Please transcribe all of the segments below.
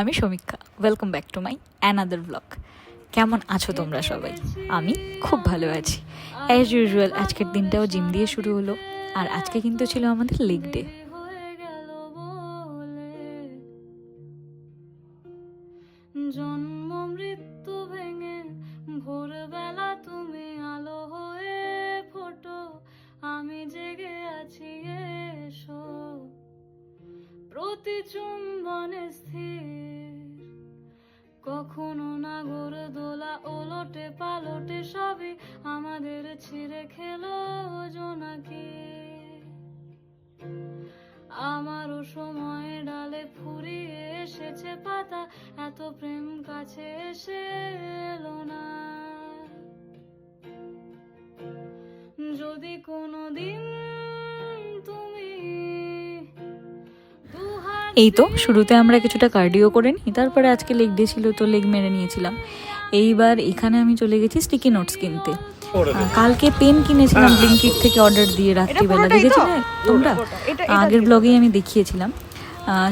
আমি সমীক্ষা, welcome back to my another blog. কেমন আছো তোমরা সবাই? আমি খুব ভালো আছি। অ্যাজ ইউজুয়াল আজকের দিনটাও জিম দিয়ে শুরু হলো, আর আজকে কিন্তু ছিল আমাদের লেগ ডে। জন্ম মৃত্যু ভেঙে ভোরবেলা তুমি আলো হয়ে ফোটো, আমি জেগে আছি এসো, প্রতি চুম্বনে স্থির, কখনো না গড়ে দোলা ওলটে পালটে সবই আমাদের ছিঁড়ে খেলো জোনাকি। আমারও সময় ডালে ফুরিয়ে এসেছে পাতা, এত প্রেম কাছে এসে এলো না। যদি কোনোদিন তুমি এই তো শুরুতে আমরা কিছুটা কার্ডিও করে নিই, তারপরে আজকে লেগ ডে ছিল তো লেগ মেরে নিয়েছিলাম। এইবার এখানে আমি চলে গেছি স্টিকি নোটস কিনতে। কালকে পেন কিনেছিলাম ব্লিঙ্কিট থেকে অর্ডার দিয়ে রাত্রিবেলা, দেখেছিলে তোমরা? আগের ব্লগেই আমি দেখিয়েছিলাম।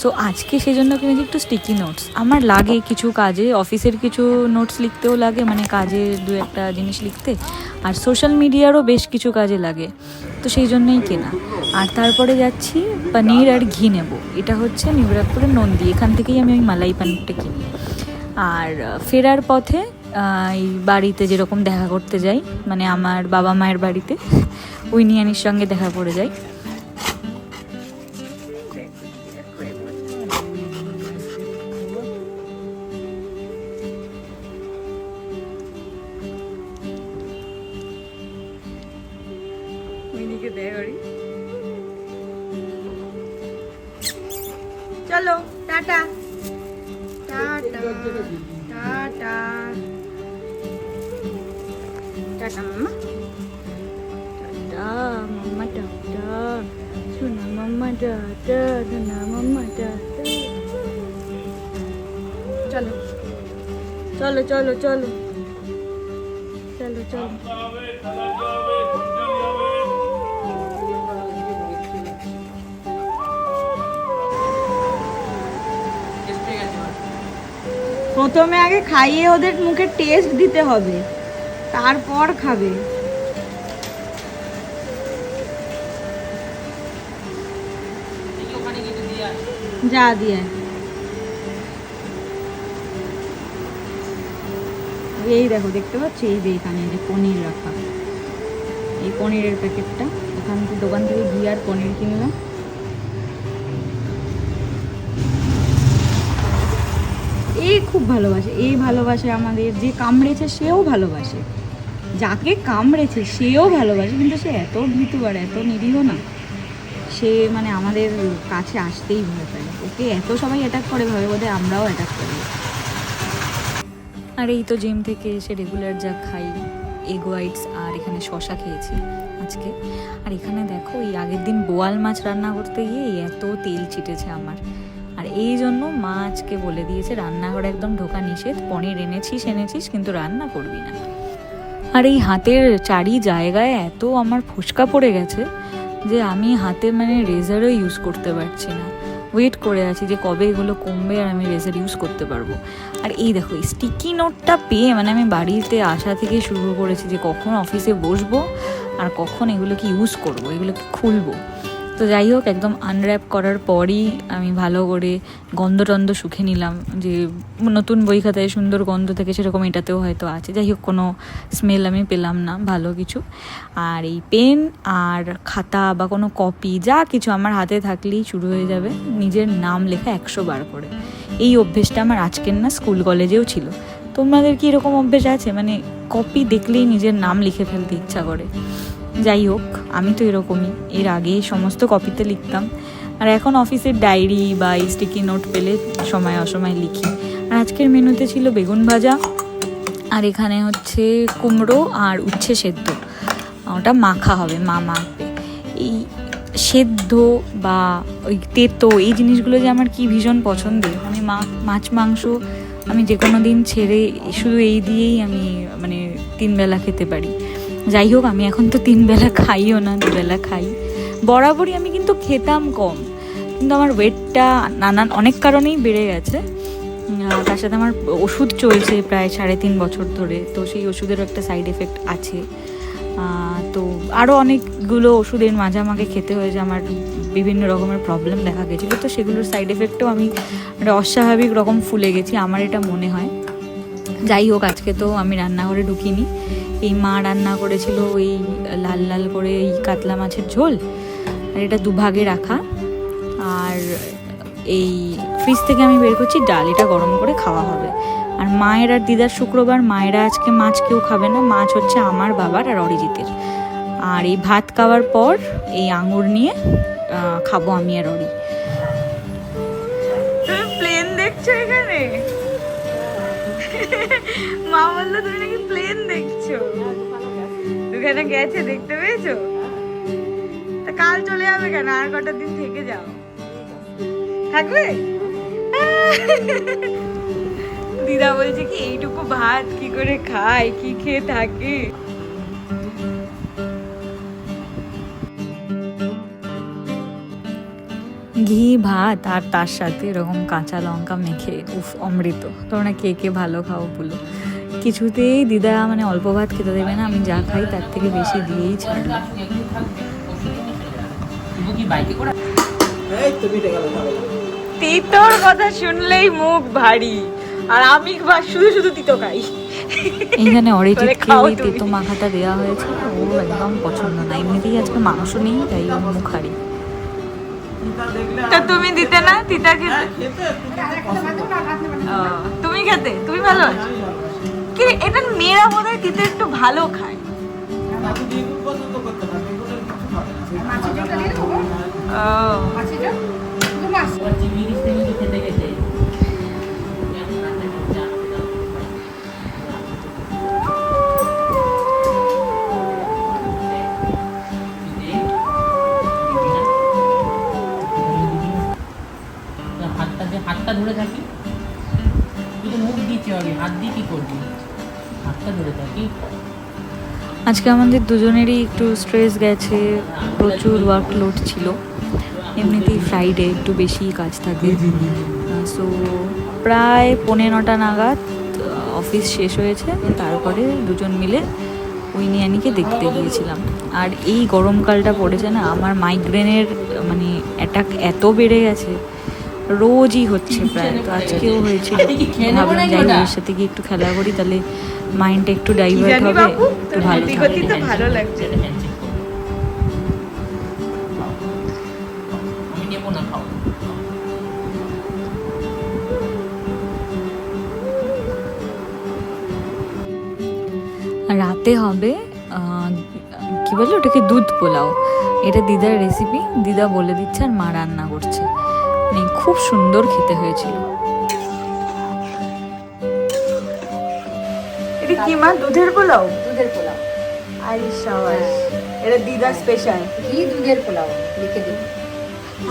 সো আজকে সেজন্য কিনেছি একটু স্টিকি নোটস। আমার লাগে কিছু কাজে, অফিসের কিছু নোটস লিখতেও লাগে, মানে কাজে দু একটা জিনিস লিখতে, আর সোশ্যাল মিডিয়ারও বেশ কিছু কাজে লাগে, তো সেই জন্যই কেনা। আর তারপরে যাচ্ছি পনির আর ঘি নেব। এটা হচ্ছে নিউরাগপুরের নন্দী, এখান থেকেই আমি ওই মালাই পনিরটা কিনি। আর ফেরার পথে এই বাড়িতে যেরকম দেখা করতে যাই, মানে আমার বাবা মায়ের বাড়িতে, ওই নিয়ানির সঙ্গে দেখা করে যাই। চলো টাটা টাটা টাটা টাটা মাম্মা, টাটা মাম্মা, টাটা সোনা মাম্মা, টাটা সোনা মাম্মা, টাটা। চলো চলো চলো চলো চলো চলো। প্রথমে আগে খাইয়ে ওদের মুখে টেস্ট দিতে হবে, তারপর খাবে। যা দিয়ে এই দেখো, দেখতে পাচ্ছ এই যে এখানে যে পনির রাখা, এই পনিরের প্যাকেটটা এখান থেকে দোকান থেকে গিয়ে আর পনির কিনলাম। এই খুব ভালোবাসে, এই ভালোবাসে আমাদের, যে কামড়েছে সেও ভালোবাসে, যাকে কামড়েছে সেও ভালোবাসে, কিন্তু সে এত ভীতু আর এত নিরীহ না, সে মানে আমাদের কাছে আসতেই ভয় পায়। ওকে এত সবাই অ্যাটাক করে, ভাবে বোধহয় আমরাও অ্যাটাক করি। আর এই তো জিম থেকে এসে রেগুলার যা খাই, এগ হোয়াইটস আর এখানে শশা খেয়েছি আজকে। আর এখানে দেখো, এই আগের দিন বোয়াল মাছ রান্না করতে গিয়ে এত তেল ছিটেছে আমার, আর এই জন্য মা আজকে বলে দিয়েছে রান্নাঘরে একদম ঢোকা নিষেধ, পনির এনেছিস কিন্তু রান্না করবি না। আর এই হাতের চারি জায়গায় এত আমার ফোসকা পড়ে গেছে যে আমি হাতে মানে রেজারও ইউজ করতে পারছি না। ওয়েট করে আছি যে কবে এগুলো কমবে আর আমি রেজার ইউজ করতে পারবো। আর এই দেখো, এই স্টিকি নোটটা পেয়ে মানে আমি বাড়িতে আসা থেকে শুরু করেছি যে কখন অফিসে বসবো আর কখন এগুলোকে ইউজ করবো, এগুলোকে খুলবো। তো যাই হোক, একদম আনর্যাপ করার পরই আমি ভালো করে গন্ধ টন্ধ শুকে নিলাম, যে নতুন বই খাতায় সুন্দর গন্ধ থেকে সেরকম এটাতেও হয়তো আছে। যাই হোক, কোনো স্মেল আমি পেলাম না ভালো কিছু। আর এই পেন আর খাতা বা কোনো কপি যা কিছু আমার হাতে থাকলেই শুরু হয়ে যাবে নিজের নাম লেখা 100 বার করে। এই অভ্যেসটা আমার আজকের না, স্কুল কলেজেও ছিল। তোমাদের কি এরকম অভ্যেস আছে, মানে কপি দেখলেই নিজের নাম লিখে ফেলতে ইচ্ছা করে? যাই হোক, আমি তো এরকমই, এর আগে সমস্ত কপিতে লিখতাম, আর এখন অফিসের ডায়েরি বা এই স্টিকি নোট পেলে সময় অসময় লিখি। আর আজকের মেনুতে ছিল বেগুন ভাজা, আর এখানে হচ্ছে কুমড়ো আর উচ্ছে সেদ্ধ, ওটা মাখা হবে, মা মাখবে। এই সেদ্ধ বা ওই তেতো এই জিনিসগুলো যে আমার কি ভীষণ পছন্দের, মানে মাছ মাংস আমি যে কোনো দিন ছেড়ে শুধু এই দিয়েই আমি মানে 3 বেলা খেতে পারি। যাই হোক, আমি এখন তো 3 বেলা খাইও না, 2 বেলা খাই। বরাবরই আমি কিন্তু খেতাম কম, কিন্তু আমার ওয়েটটা নানান অনেক কারণেই বেড়ে গেছে। তার সাথে আমার ওষুধ চলছে প্রায় 3.5 বছর ধরে, তো সেই ওষুধেরও একটা সাইড এফেক্ট আছে। তো আরও অনেকগুলো ওষুধের মাঝে আমাকে খেতে হয়েছে, আমার বিভিন্ন রকমের প্রবলেম দেখা গেছিলো, তো সেগুলোর সাইড এফেক্টেও আমি একটা অস্বাভাবিক রকম ফুলে গেছি, আমার এটা মনে হয়। যাই হোক, আজকে তো আমি রান্নাঘরে ঢুকিনি, এই মা রান্না করেছিল ওই লাল লাল করে এই কাতলা মাছের ঝোল, আর এটা দুভাগে রাখা, আর এই ফ্রিজ থেকে আমি বের করছি ডাল, এটা গরম করে খাওয়া হবে। আর মায়ের আর দিদার শুক্রবার, মায়েরা আজকে মাছ কেউ খাবে না, মাছ হচ্ছে আমার বাবার আর অরিজিতের। আর এই ভাত খাওয়ার পর এই আঙুর নিয়ে খাবো আমি আর অরি। তুমি প্লেন দেখছো এখানে? মা বললো তুমি নাকি প্লেন দেখছো, ওখানে গেছে, দেখতে পেয়েছো? তা কাল চলে যাবে কেন, আর কটা দিন থেকে যাও, থাকবে? দিদা বলছে কি এইটুকু ভাত কি করে খায়, কি খেয়ে থাকে। ঘি ভাত আর তার সাথে এরকম কাঁচা লঙ্কা মেখে, উফ অমৃত। তোমরা কে কে ভালো খাও বলো। কিছুতেই দিদা মানে অল্প ভাত খেতে দেবে না, আমি যা খাই তার থেকে বেশি দিয়েই ছাড়বে। তিতোর কথা শুনলেই মুখ ভারী, আর আমি শুধু শুধু তিতো খাই। এইখানে অরিজিৎকে ওই তেতো মাখাটা দেওয়া হয়েছে, ও একদম পছন্দ না, এমনিতেই আজকে মাংস নেই তাই ও মুখ হারি। তো তুমি দিতে না তিতা খেতে? তুমি খেতে, তুমি ভালো আছো কি? এটা মেয়েরা বোধহয় তিতে একটু ভালো খায়। হাতটা ধরে থাকি, তুই তো মুখ দিচ্ছি আগে, হাত দিয়ে কি করবি? হাতটা ধরে থাকি। আজকে আমাদের দুজনেরই একটু স্ট্রেস গেছে, প্রচুর ওয়ার্কলোড ছিল, এমনিতেই ফ্রাইডে একটু বেশি কাজ থাকে। সো প্রায় 9:15 নাগাদ অফিস শেষ হয়েছে, তারপরে দুজন মিলে ওই নিয়ানিকে দেখতে গিয়েছিলাম। আর এই গরমকালটা পড়েছে না, আমার মাইগ্রেনের মানে অ্যাটাক এত বেড়ে গেছে, রোজই হচ্ছে প্রায়। তো আজকেও হয়েছিল, ভাবলাম যাই ওর সাথে গিয়ে একটু খেলা করি, তাহলে মাইন্ডটা একটু ডাইভার্ট হবে, একটু ভালো থাকবে। ভালো লাগছে। আমি নেবো না, খাও। রাতে হবে কি বলে ওটাকে, দুধ পোলাও। এটা দিদার রেসিপি, দিদা বলে দিচ্ছে আর মা রান্না করছে, মানে খুব সুন্দর খেতে হয়েছিল। এটা কি মা, দুধের পোলাও? দুধের পোলাও। আরে শাবাশ, এটা দিদার স্পেশাল। ঘি দুধের পোলাও লিখে দেবো।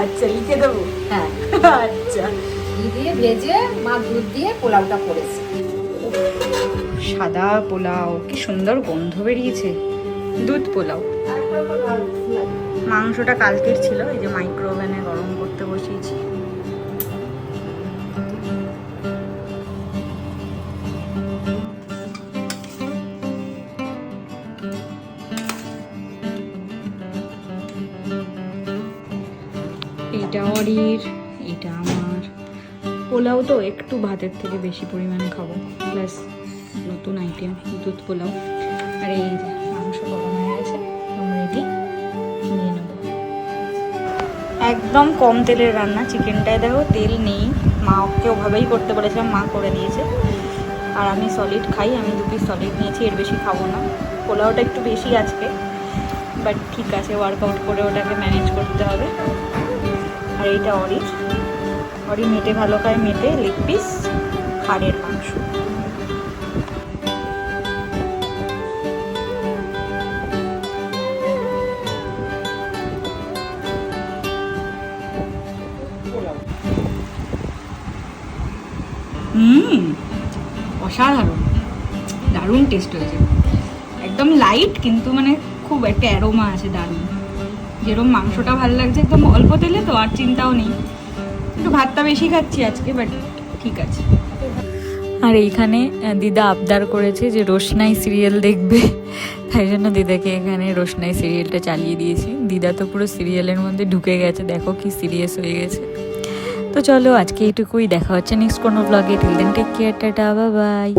আচ্ছা, লিখে দেবো। হ্যাঁ, আচ্ছা। ঘি দিয়ে ভেজে মা দুধ দিয়ে পোলাওটা করেছে। সাদা পোলাও, কি সুন্দর গন্ধ বেরিয়েছে। দুধ পোলাও। মাংসটা কালকের ছিল, এই যে মাইক্রো ওভেনে গরম করতে বসিয়েছি। এটা অরির, এটা আমার। পোলাও তো একটু ভাতের থেকে বেশি পরিমাণে খাবো, প্লাস নতুন আইটেম দুধ পোলাও। আর এই যে মাংস গরম হয়ে গেছে, আমরা এটি নিয়ে নেব। একদম কম তেলের রান্না, চিকেনটায় দেখো তেল নেই, মাকে ওভাবেই করতে বলেছিলাম, মা করে দিয়েছে। আর আমি সলিড খাই, আমি 2 পিস সলিড নিয়েছি, এর বেশি খাবো না। পোলাওটা একটু বেশি আজকে, বাট ঠিক আছে, ওয়ার্কআউট করে ওটাকে ম্যানেজ করতে হবে। আর এইটা অরি মেটে ভালো খায়, মেটে লেগ পিস, হাড়ের মাংস। অসাধারণ, দারুণ টেস্ট হয়েছে, একদম লাইট কিন্তু মানে খুব একটা অ্যারোমা আছে দারুণ। যেরকম মাংসটা ভালো লাগছে একদম অল্প তেলে, তো আর চিন্তাও নেই। একটু ভাতটা বেশি খাচ্ছি আজকে, বাট ঠিক আছে। আর এইখানে দিদা আবদার করেছে যে রোশনাই সিরিয়াল দেখবে, তাই জন্য দিদাকে এখানে রোশনাই সিরিয়ালটা চালিয়ে দিয়েছি। দিদা তো পুরো সিরিয়ালের মধ্যে ঢুকে গেছে, দেখো কি সিরিয়াস হয়ে গেছে। তো চলো আজকে এইটুকুই, দেখা হচ্ছে নেক্সট কোনো ব্লগে। Till then take care, tata, bye by.